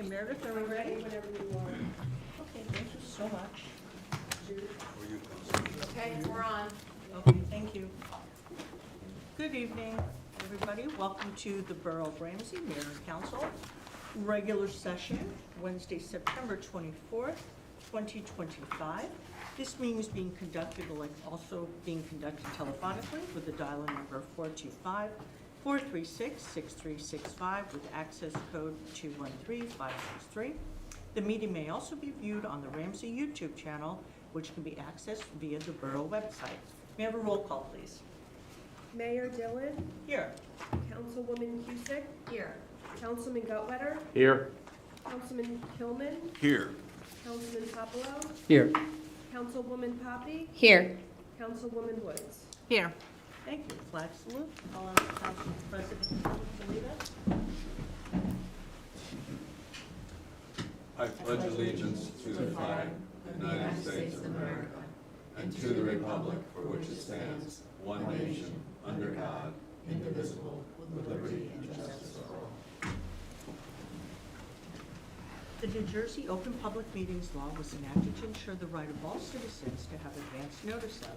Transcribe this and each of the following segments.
Meredith, are we ready? Whenever you are. Okay, thank you so much. Okay, we're on. Okay, thank you. Good evening, everybody. Welcome to the Borough of Ramsey Mayor and Council regular session, Wednesday, September 24th, 2025. This meeting is being conducted, also being conducted telephonically with the dial-in number 425-436-6365 with access code 213563. The meeting may also be viewed on the Ramsey YouTube channel, which can be accessed via the Borough website. May I have a roll call, please? Mayor Dillon, Here. Councilwoman Cusick, Here. Councilman Gutwetter, Here. Councilman Kilman, Here. Councilman Popolo, Here. Councilwoman Poppy, Here. Councilwoman Woods. Here. Thank you. Flag salute. Call on the Council President to lead us. I pledge allegiance to the flag of the United States of America and to the republic for which it stands, one nation, under God, indivisible, with liberty and justice for all. The New Jersey Open Public Meetings Law was enacted to ensure the right of all citizens to have advance notice of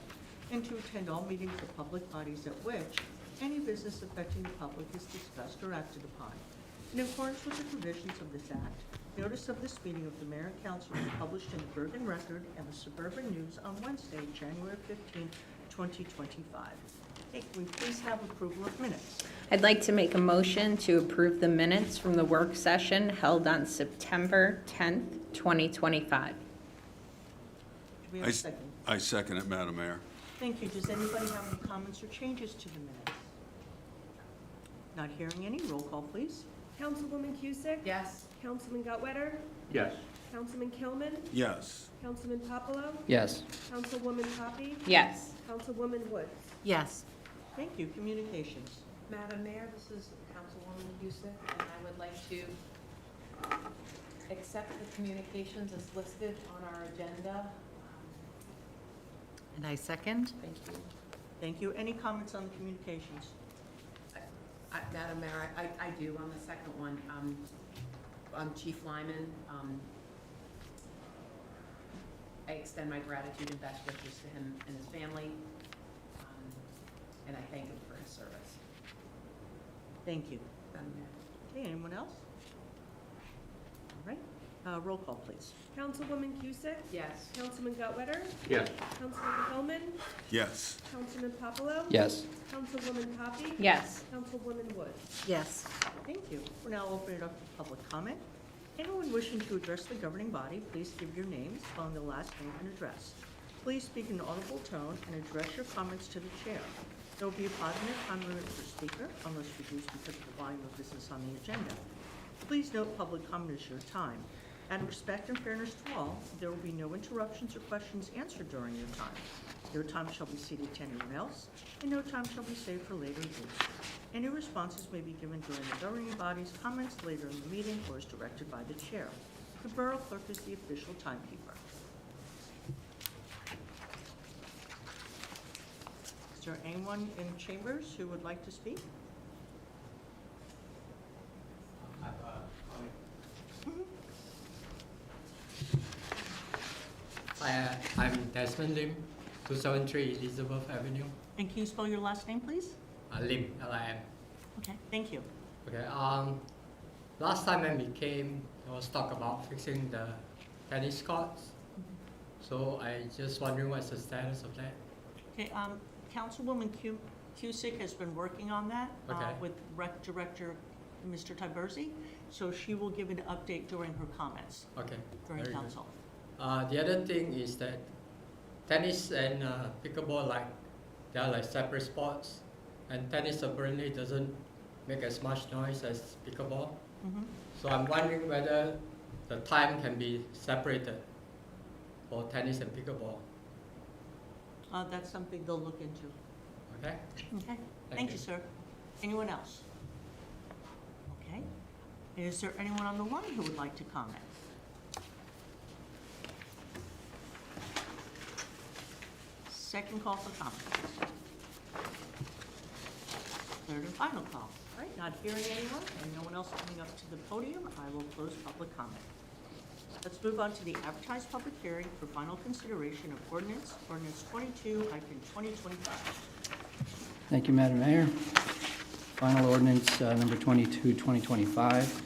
and to attend all meetings of public bodies at which any business affecting the public is discussed or acted upon. In accordance with the provisions of this act, notice of this meeting of the Mayor and Council was published in the Bergen Record and the Suburban News on Wednesday, January 15, 2025. Hey, can we please have approval of minutes? I'd like to make a motion to approve the minutes from the work session held on September 10th, 2025. Do we have a second? I second it, Madam Mayor. Thank you. Does anybody have any comments or changes to the minutes? Not hearing any. Roll call, please. Councilwoman Cusick, Yes. Councilman Gutwetter, Yes. Councilman Kilman, Yes. Councilman Popolo, Yes. Councilwoman Poppy, Yes. Councilwoman Woods. Yes. Thank you. Communications. Madam Mayor, this is Councilwoman Youssef, and I would like to accept the communications as listed on our agenda. And I second. Thank you. Thank you. Any comments on the communications? Madam Mayor, I do on the second one. Chief Lyman, I extend my gratitude and best wishes to him and his family, and I thank him for his service. Thank you. Madam Mayor. Okay, anyone else? All right. Roll call, please. Councilwoman Cusick, Yes. Councilman Gutwetter, Yes. Councilman Kilman, Yes. Councilman Popolo, Yes. Councilwoman Poppy, Yes. Councilwoman Woods. Yes. Thank you. We're now opening it up to public comment. Anyone wishing to address the governing body, please give your name, spelling the last name and address. Please speak in an audible tone and address your comments to the chair. There will be a 5-minute time limit per speaker, unless reduced because of the volume of business on the agenda. Please note public comment is your time. Out of respect and fairness to all, there will be no interruptions or questions answered during your time. Your time shall be ceded to anyone else, and no time shall be saved for later use. Any responses may be given during the governing body's comments later in the meeting or as directed by the chair. The Borough Clerk is the official timekeeper. Is there anyone in chambers who would like to speak? Hi, I'm Desmond Lim, 273 Elizabeth Avenue. And can you spell your last name, please? Lim, L-I-M. Okay, thank you. Okay. Last time when we came, there was talk about fixing the tennis courts. So I just wondering what's the status of that. Okay, Councilwoman Cusick has been working on that Okay. with Rec Director Mr. Tiberzi, so she will give an update during her comments Okay. during very good. council. The other thing is that tennis and pickleball, they are like separate sports, and tennis apparently doesn't make as much noise as pickleball. Mhm. So I'm wondering whether the time can be separated for tennis and pickleball. That's something they'll look into. Okay? Okay, thank you, sir. Anyone else? Okay. Is there anyone on the line who would like to comment? Second call for comment. Third and final call. All right, not hearing anyone and no one else coming up to the podium, I will close public comment. Let's move on to the advertised public hearing for final consideration of ordinance 22-2025. Thank you, Madam Mayor. Final ordinance number 22, 2025,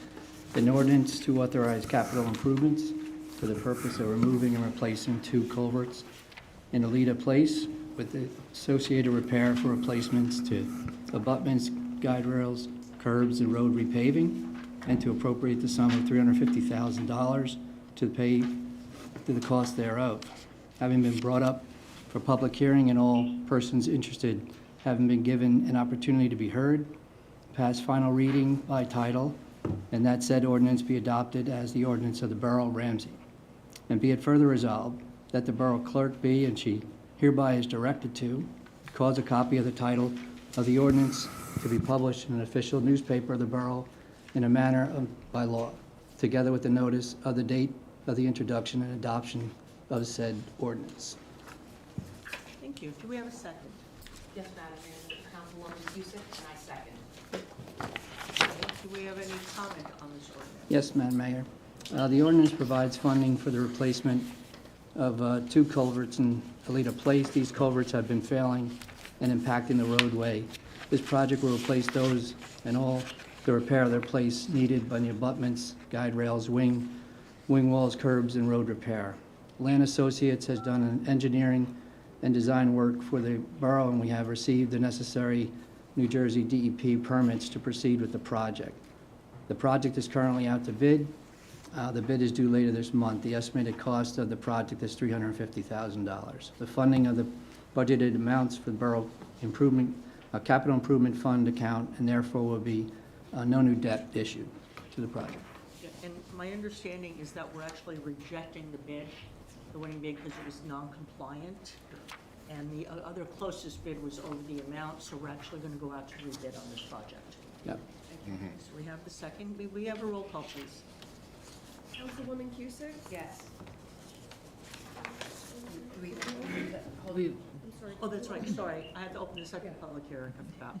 an ordinance to authorize capital improvements for the purpose of removing and replacing 2 culverts in Alita Place with the associated repair for replacements to abutments, guide rails, curbs, and road repaving, and to appropriate the sum of $350,000 to pay to the cost thereof. Having been brought up for public hearing and all persons interested having been given an opportunity to be heard, pass final reading by title, and that said ordinance be adopted as the ordinance of the Borough of Ramsey. And be it further resolved that the Borough Clerk be, and she hereby is directed to, cause a copy of the title of the ordinance to be published in an official newspaper of the Borough in a manner by law, together with the notice of the date of the introduction and adoption of said ordinance. Thank you. Do we have a second? Yes, Madam Mayor, Councilwoman Cusick, and I second. Do we have any comment on this ordinance? Yes, Madam Mayor. The ordinance provides funding for the replacement of 2 culverts in Alita Place. These culverts have been failing and impacting the roadway. This project will replace those and all the repair of their place needed by the abutments, guide rails, wing walls, curbs, and road repair. Land Associates has done an engineering and design work for the borough, and we have received the necessary New Jersey DEP permits to proceed with the project. The project is currently out to bid. The bid is due later this month. The estimated cost of the project is $350,000. The funding of the budgeted amounts for the borough improvement, capital improvement fund account, and therefore will be no new debt issued to the project. Yeah, and my understanding is that we're actually rejecting the bid, the winning bid, because it was non-compliant. And the other closest bid was over the amount, so we're actually going to go out to rebid on this project. Yep. So we have the second. We have a roll call, please. Councilwoman Cusick? Yes. I'm sorry. Oh, that's right, sorry. I had to open the second public hearing, I forgot.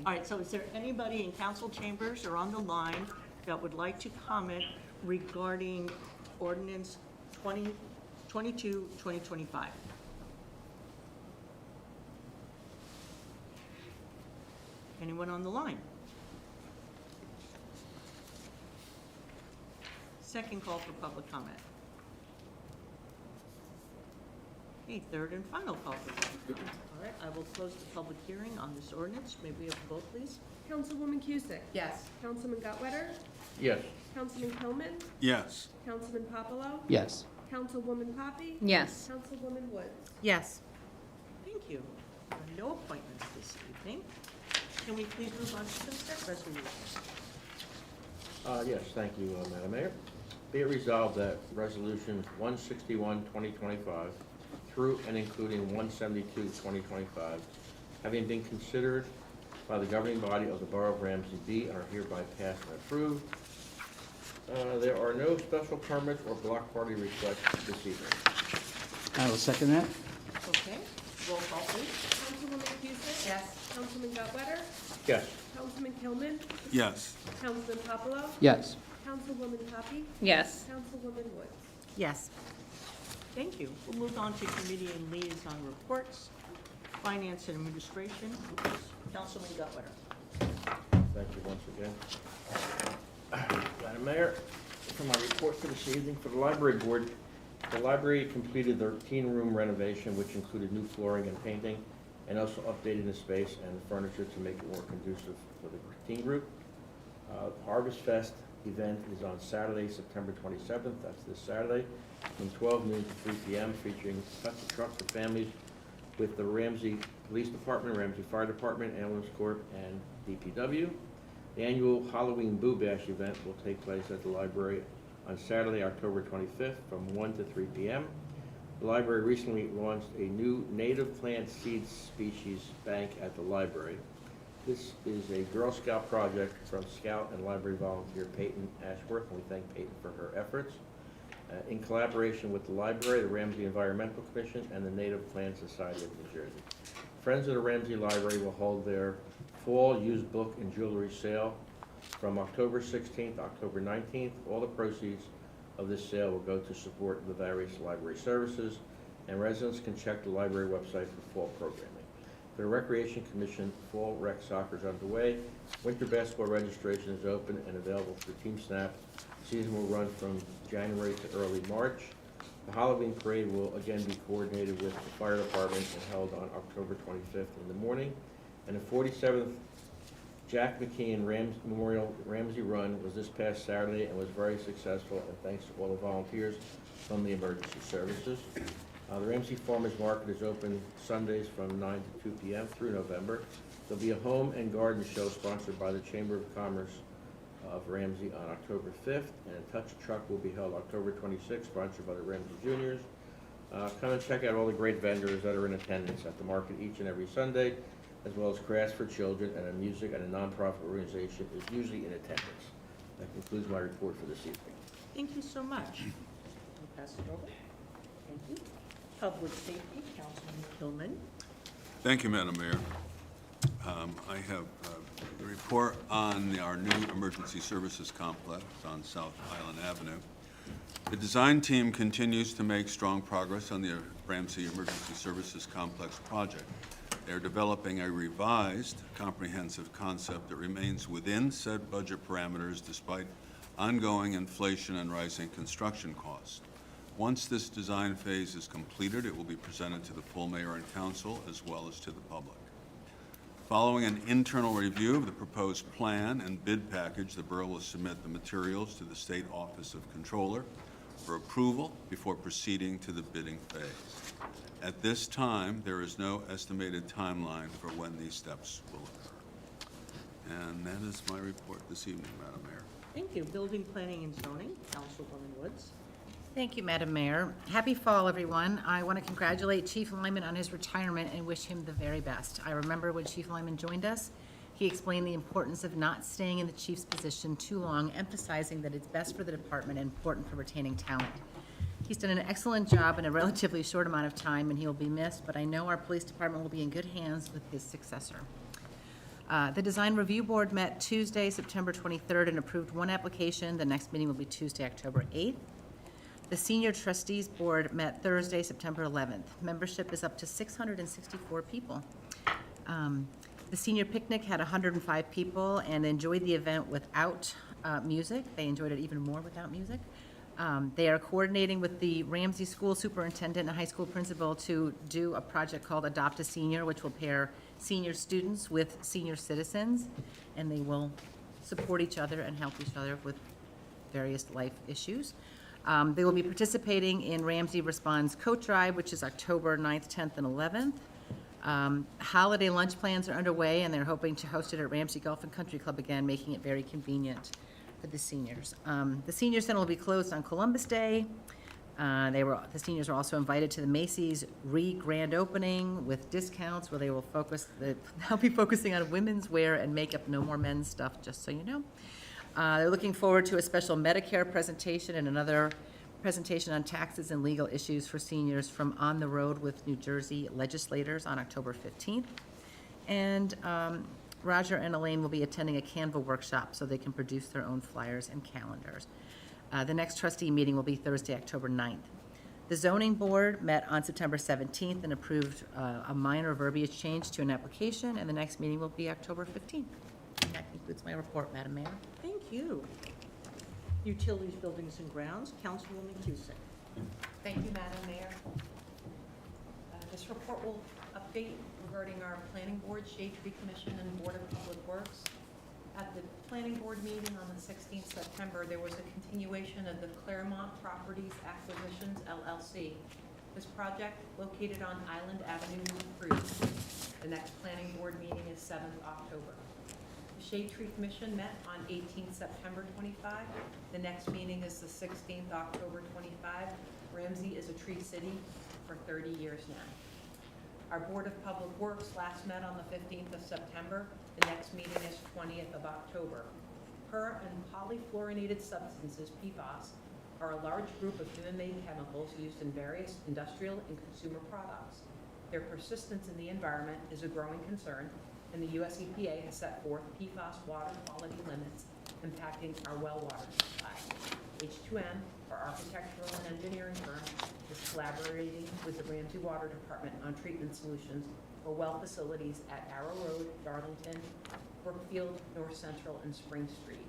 All right, so is there anybody in council chambers or on the line that would like to comment regarding ordinance 22-2025? Anyone on the line? Second call for public comment. Okay, third and final call for public comment. All right, I will close the public hearing on this ordinance. May we have a vote, please? Councilwoman Cusick? Yes. Councilman Gutwetter? Yes. Councilman Kilman? Yes. Councilman Popelo? Yes. Councilwoman Poppy? Yes. Councilwoman Woods? Yes. Thank you. There are no appointments this evening. Can we please move on to consent resolutions? Yes, thank you, Madam Mayor. Be it resolved that Resolution 161, 2025, through and including 172, 2025, having been considered by the governing body of the Borough of Ramsey, be and are hereby passed and approved. There are no special permits or block party requests this evening. I will second that. Okay, roll call, please. Councilwoman Cusick? Yes. Councilman Gutwetter? Yes. Councilman Kilman? Yes. Councilman Popelo? Yes. Councilwoman Poppy? Yes. Councilwoman Woods? Yes. Thank you. We'll move on to committee and liaison reports. Finance and Administration, Councilman Gutwetter. Thank you once again. Madam Mayor, for my report for this evening for the Library Board, the library completed their teen room renovation, which included new flooring and painting, and also updating the space and the furniture to make it more conducive for the teen group. Harvest Fest event is on Saturday, September 27th, that's this Saturday, from 12 noon to 3 p.m., featuring pizza trucks for families with the Ramsey Police Department, Ramsey Fire Department, Ambulance Corps, and DPW. The annual Halloween Boo Bash event will take place at the library on Saturday, October 25th, from 1 to 3 p.m. The library recently launched a new native plant seed species bank at the library. This is a Girl Scout project from Scout and library volunteer Peyton Ashworth, and we thank Peyton for her efforts. In collaboration with the library, the Ramsey Environmental Commission, and the Native Plant Society of New Jersey. Friends of the Ramsey Library will hold their fall used book and jewelry sale from October 16th, October 19th. All the proceeds of this sale will go to support the various library services, and residents can check the library website for fall programming. For the Recreation Commission, fall rec soccer is underway. Winter basketball registration is open and available through Team Snap. The season will run from January to early March. The Halloween parade will again be coordinated with the fire department and held on October 25th in the morning. And the 47th Jack McKeon Memorial Ramsey Run was this past Saturday and was very successful, and thanks to all the volunteers from the emergency services. The Ramsey Farmers Market is open Sundays from 9 to 2 p.m. through November. There'll be a home and garden show sponsored by the Chamber of Commerce of Ramsey on October 5th, and a touch truck will be held October 26th, sponsored by the Ramsey Juniors. Come and check out all the great vendors that are in attendance at the market each and every Sunday, as well as crafts for children, and a music and a nonprofit organization is usually in attendance. That concludes my report for this evening. Thank you so much. I'll pass it over. Thank you. Public Safety, Councilman Kilman. Thank you, Madam Mayor. I have the report on our new emergency services complex on South Island Avenue. The design team continues to make strong progress on the Ramsey Emergency Services Complex project. They are developing a revised comprehensive concept that remains within said budget parameters despite ongoing inflation and rising construction costs. Once this design phase is completed, it will be presented to the full mayor and council as well as to the public. Following an internal review of the proposed plan and bid package, the borough will submit the materials to the State Office of Controller for approval before proceeding to the bidding phase. At this time, there is no estimated timeline for when these steps will occur. And that is my report this evening, Madam Mayor. Thank you. Building, Planning, and Zoning, Councilwoman Woods. Thank you, Madam Mayor. Happy fall, everyone. I want to congratulate Chief Lyman on his retirement and wish him the very best. I remember when Chief Lyman joined us, he explained the importance of not staying in the chief's position too long, emphasizing that it's best for the department and important for retaining talent. He's done an excellent job in a relatively short amount of time, and he will be missed, but I know our police department will be in good hands with his successor. The Design Review Board met Tuesday, September 23rd, and approved one application. The next meeting will be Tuesday, October 8th. The Senior Trustees Board met Thursday, September 11th. Membership is up to 664 people. The Senior Picnic had 105 people and enjoyed the event without music. They enjoyed it even more without music. They are coordinating with the Ramsey School Superintendent and High School Principal to do a project called Adopt a Senior, which will pair senior students with senior citizens, and they will support each other and help each other with various life issues. They will be participating in Ramsey Responds Coat Drive, which is October 9th, 10th, and 11th. Holiday lunch plans are underway, and they're hoping to host it at Ramsey Golf and Country Club again, making it very convenient for the seniors. The senior center will be closed on Columbus Day. The seniors are also invited to the Macy's grand opening with discounts, where they will they'll be focusing on women's wear and makeup, no more men's stuff, just so you know. They're looking forward to a special Medicare presentation and another presentation on taxes and legal issues for seniors from On the Road with New Jersey legislators on October 15th. And Roger and Elaine will be attending a Canva workshop so they can produce their own flyers and calendars. The next trustee meeting will be Thursday, October 9th. The Zoning Board met on September 17th and approved a minor verbiage change to an application, and the next meeting will be October 15th. And that concludes my report, Madam Mayor. Thank you. Utilities, Buildings, and Grounds, Councilwoman Cusick. Thank you, Madam Mayor. This report will update regarding our Planning Board, Shade Tree Commission, and Board of Public Works. At the Planning Board meeting on the 16th September, there was a continuation of the Claremont Properties Acquisitions LLC. This project, located on Island Avenue, was approved. The next Planning Board meeting is 7th October. The Shade Tree Commission met on 18th September 25. The next meeting is the 16th October 25. Ramsey is a tree city for 30 years now. Our Board of Public Works last met on the 15th of September. The next meeting is 20th of October. Per and polyfluorinated substances, PFAS, are a large group of human-made chemicals used in various industrial and consumer products. Their persistence in the environment is a growing concern, and the US EPA has set forth PFAS water quality limits impacting our well water supply. H2M, our architectural and engineering firm, is collaborating with the Ramsey Water Department on treatment solutions for well facilities at Arrow Road, Darlington, Brookfield, North Central, and Spring Street.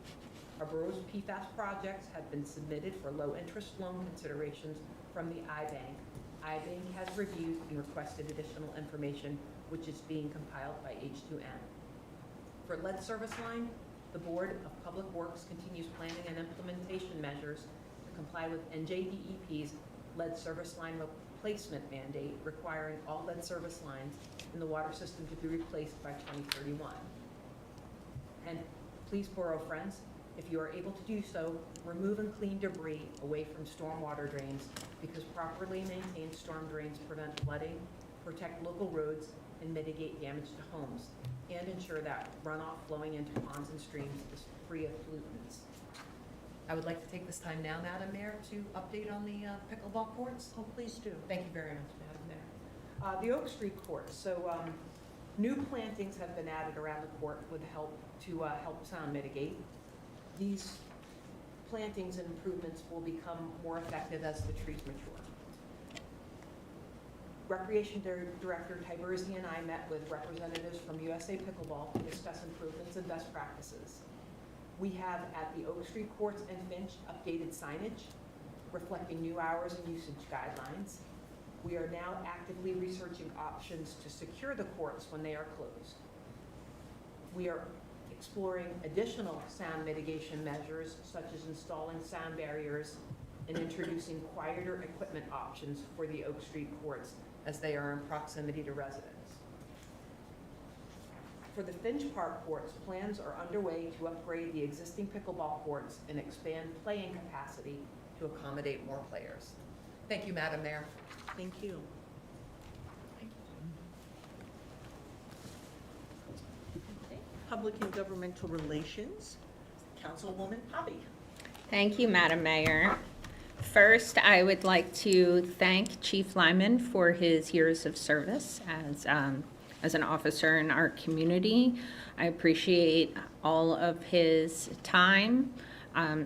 Our borough's PFAS projects have been submitted for low-interest loan considerations from the iBank. iBank has reviewed and requested additional information, which is being compiled by H2M. For lead service line, the Board of Public Works continues planning and implementation measures to comply with NJDEP's lead service line replacement mandate, requiring all lead service lines in the water system to be replaced by 2031. And please, borough friends, if you are able to do so, remove and clean debris away from stormwater drains, because properly maintained storm drains prevent flooding, protect local roads, and mitigate damage to homes, and ensure that runoff flowing into ponds and streams is free of pollutants. I would like to take this time now, Madam Mayor, to update on the pickleball courts. Oh, please do. Thank you very much, Madam Mayor. The Oak Street court, so new plantings have been added around the court with help to help sound mitigate. These plantings and improvements will become more effective as the trees mature. Recreation Director Tiberzy and I met with representatives from USA Pickleball to discuss improvements and best practices. We have at the Oak Street courts and Finch updated signage reflecting new hours and usage guidelines. We are now actively researching options to secure the courts when they are closed. We are exploring additional sound mitigation measures, such as installing sound barriers and introducing quieter equipment options for the Oak Street courts as they are in proximity to residents. For the Finch Park courts, plans are underway to upgrade the existing pickleball courts and expand playing capacity to accommodate more players. Thank you, Madam Mayor. Thank you. Okay. Public and Governmental Relations, Councilwoman Hobby. Thank you, Madam Mayor. First, I would like to thank Chief Lyman for his years of service as an officer in our community. I appreciate all of his time,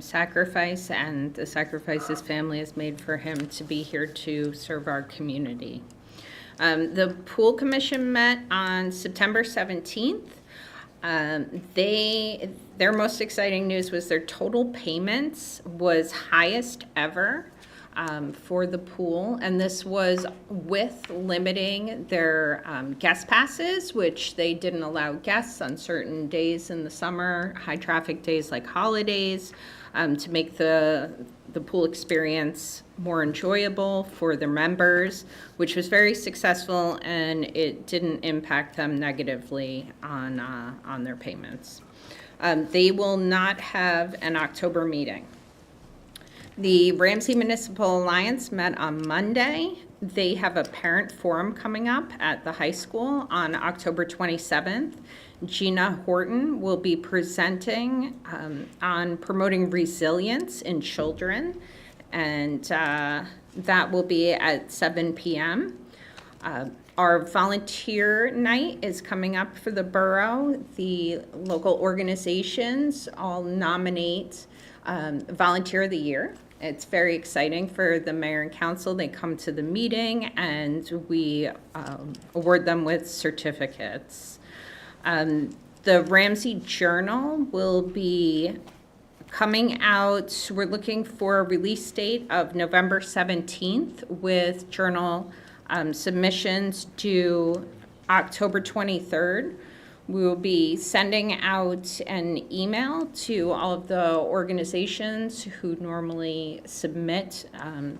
sacrifice, and the sacrifice his family has made for him to be here to serve our community. The Pool Commission met on September 17th. Their most exciting news was their total payments was highest ever for the pool, and this was with limiting their guest passes, which they didn't allow guests on certain days in the summer, high traffic days like holidays, to make the pool experience more enjoyable for their members, which was very successful, and it didn't impact them negatively on their payments. They will not have an October meeting. The Ramsey Municipal Alliance met on Monday. They have a parent forum coming up at the high school on October 27th. Gina Horton will be presenting on promoting resilience in children, and that will be at 7 p.m. Our volunteer night is coming up for the borough. The local organizations all nominate Volunteer of the Year. It's very exciting for the mayor and council. They come to the meeting and we award them with certificates. The Ramsey Journal will be coming out. We're looking for a release date of November 17th with journal submissions due October 23rd. We will be sending out an email to all of the organizations who normally submit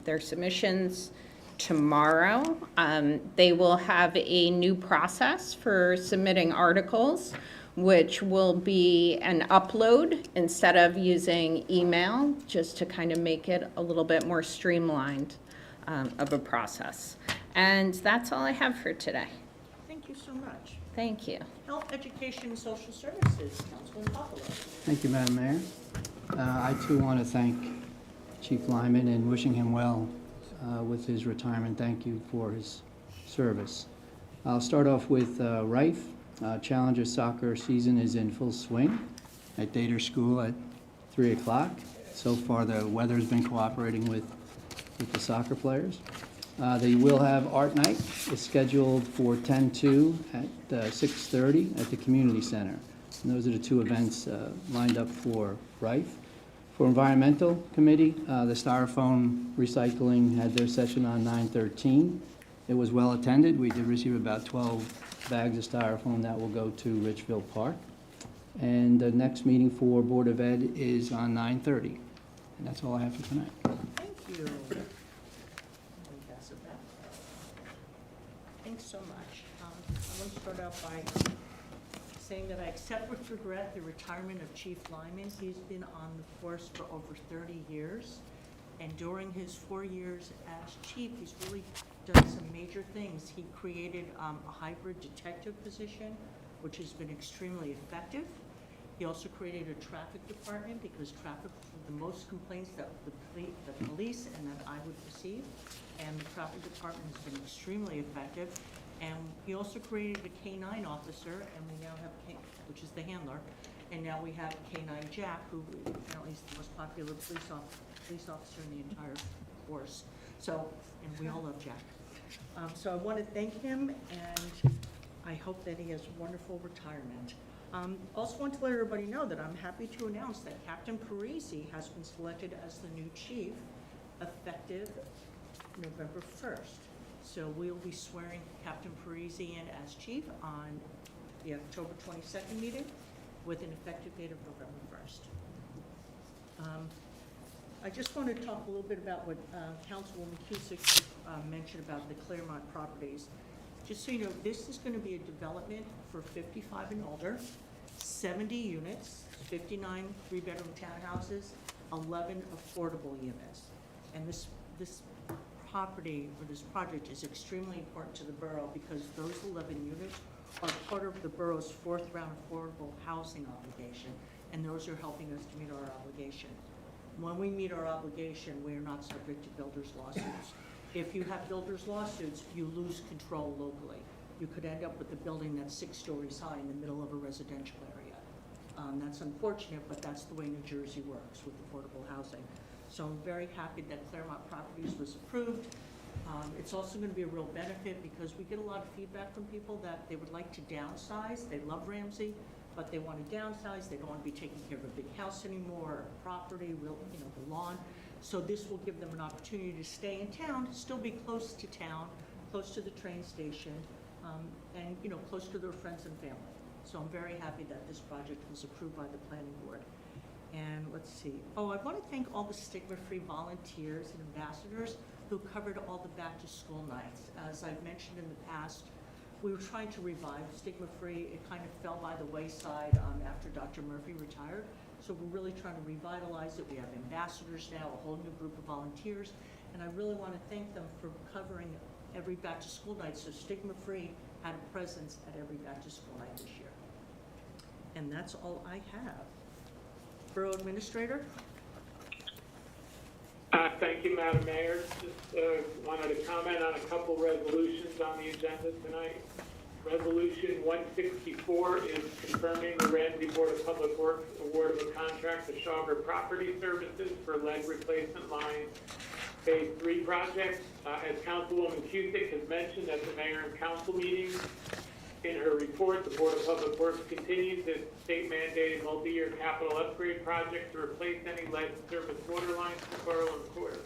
their submissions tomorrow. They will have a new process for submitting articles, which will be an upload instead of using email, just to kind of make it a little bit more streamlined of a process. And that's all I have for today. Thank you so much. Thank you. Health, Education, and Social Services, Councilman Popolo. Thank you, Madam Mayor. I too want to thank Chief Lyman and wishing him well with his retirement. Thank you for his service. I'll start off with Rife. Challenger soccer season is in full swing at Dater School at 3 o'clock. So far, the weather's been cooperating with the soccer players. They will have art night. It's scheduled for 10/2 at 6:30 at the community center. And those are the two events lined up for Rife. For Environmental Committee, the Styrofoam Recycling had their session on 9/13. It was well attended. We did receive about 12 bags of Styrofoam that will go to Richfield Park. And the next meeting for Board of Ed is on 9/30. And that's all I have for tonight. Thank you. Let me pass it back. Thanks so much. I want to start out by saying that I accept with regret the retirement of Chief Lyman. He's been on the force for over 30 years. And during his 4 years as chief, he's really done some major things. He created a hybrid detective position, which has been extremely effective. He also created a traffic department because traffic was the most complaints that the police and that I would receive. And the traffic department has been extremely effective. And he also created a K-9 officer, and we now have, which is the handler, and now we have K-9 Jack, who apparently is the most popular police officer in the entire force. So, and we all love Jack. So I want to thank him, and I hope that he has a wonderful retirement. Also want to let everybody know that I'm happy to announce that Captain Parisi has been selected as the new chief effective November 1st. So we'll be swearing Captain Parisi in as chief on the October 22nd meeting with an effective date of November 1st. I just want to talk a little bit about what Councilwoman Cusick mentioned about the Claremont properties. Just so you know, this is going to be a development for 55 and older, 70 units, 59 three-bedroom townhouses, 11 affordable units. And this property, or this project, is extremely important to the borough because those 11 units are part of the borough's fourth round affordable housing obligation, and those are helping us to meet our obligation. When we meet our obligation, we are not subject to builders' lawsuits. If you have builders' lawsuits, you lose control locally. You could end up with a building that's 6 stories high in the middle of a residential area. That's unfortunate, but that's the way New Jersey works with affordable housing. So I'm very happy that Claremont Properties was approved. It's also going to be a real benefit because we get a lot of feedback from people that they would like to downsize. They love Ramsey, but they want to downsize. They don't want to be taking care of a big house anymore, property, the lawn. So this will give them an opportunity to stay in town, still be close to town, close to the train station, and close to their friends and family. So I'm very happy that this project was approved by the planning board. And let's see. Oh, I want to thank all the stigma-free volunteers and ambassadors who covered all the back-to-school nights. As I've mentioned in the past, we were trying to revive stigma-free. It kind of fell by the wayside after Dr. Murphy retired. So we're really trying to revitalize it. We have ambassadors now, a whole new group of volunteers. And I really want to thank them for covering every back-to-school night so stigma-free had a presence at every back-to-school night this year. And that's all I have. Borough Administrator? Thank you, Madam Mayor. Just wanted to comment on a couple resolutions on the agenda tonight. Resolution 164 is confirming the Ramsey Board of Public Works award of a contract to Schauger Property Services for lead replacement line Phase 3 project. As Councilwoman Cusick has mentioned at the Mayor and Council meeting, in her report, the Board of Public Works continues its state-mandated multi-year capital upgrade project to replace any lead service water lines for borough and quarter.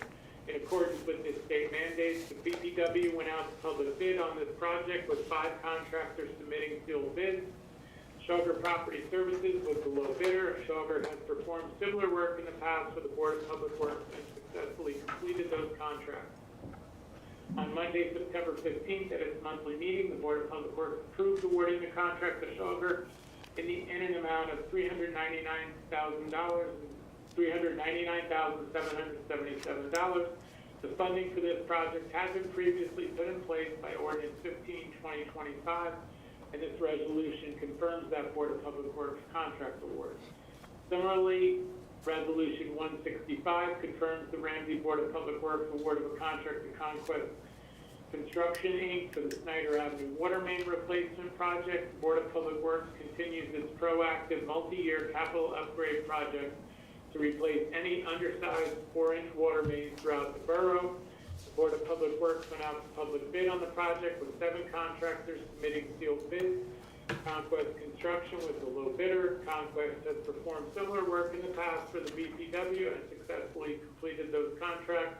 In accordance with this state mandate, the BPW went out to public bid on this project with 5 contractors submitting sealed bids. Schauger Property Services was the low bidder. Schauger has performed similar work in the past for the Board of Public Works and successfully completed those contracts. On Monday, September 15th, at its monthly meeting, the Board of Public Works approved awarding the contract to Schauger in an amount of $399,777. The funding for this project had been previously put in place by Ordinance 15/2025, and this resolution confirms that Board of Public Works contract award. Similarly, Resolution 165 confirms the Ramsey Board of Public Works award of a contract to Conquest Construction, Inc. for the Snyder Avenue Water Main Replacement Project. Board of Public Works continues its proactive multi-year capital upgrade project to replace any undersized 4-inch water mains throughout the borough. The Board of Public Works went out to public bid on the project with 7 contractors submitting sealed bids. Conquest Construction was the low bidder. Conquest has performed similar work in the past for the BPW and successfully completed those contracts.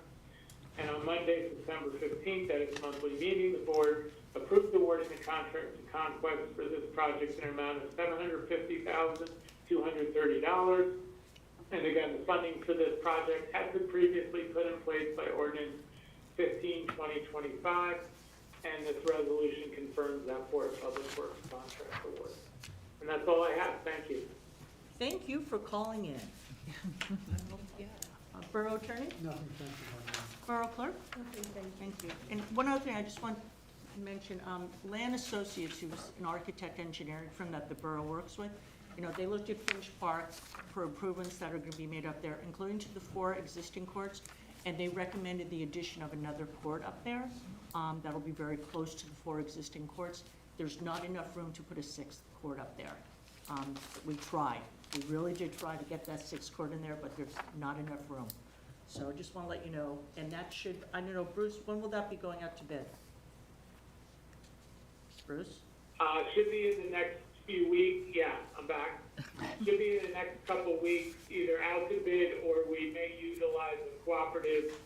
And on Monday, September 15th, at its monthly meeting, the board approved awarding the contract to Conquest for this project in an amount of $750,230. And again, the funding for this project has been previously put in place by Ordinance 15/2025, and this resolution confirms that Board of Public Works contract award. And that's all I have. Thank you. Thank you for calling in. Borough Attorney? Nothing, thank you, Madam Mayor. Borough Clerk? Thank you. And one other thing, I just want to mention, Land Associates, who's an architect engineering firm that the borough works with, you know, they looked at Finch Park for improvements that are going to be made up there, including to the 4 existing courts, and they recommended the addition of another court up there. That'll be very close to the 4 existing courts. There's not enough room to put a 6th court up there. We tried. We really did try to get that 6th court in there, but there's not enough room. So I just want to let you know, and that should, I don't know, Bruce, when will that be going out to bid? Bruce? Should be in the next few weeks. Yeah, I'm back. Should be in the next couple weeks, either out to bid or we may utilize a cooperative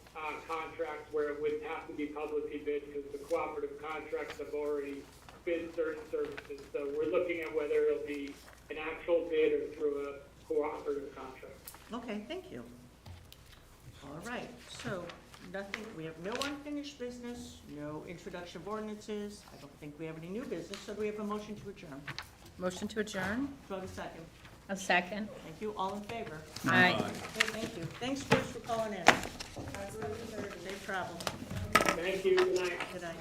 contract where it wouldn't have to be publicly bid because the cooperative contracts have already bid certain services. So we're looking at whether it'll be an actual bid or through a cooperative contract. Okay, thank you. All right, so nothing, we have no unfinished business, no introduction of ordinances. I don't think we have any new business, so do we have a motion to adjourn? Motion to adjourn? Do I have a second? A second. Thank you. All in favor? Aye. Okay, thank you. Thanks, Bruce, for calling in. Safe travel. Thank you. Good night. Good night.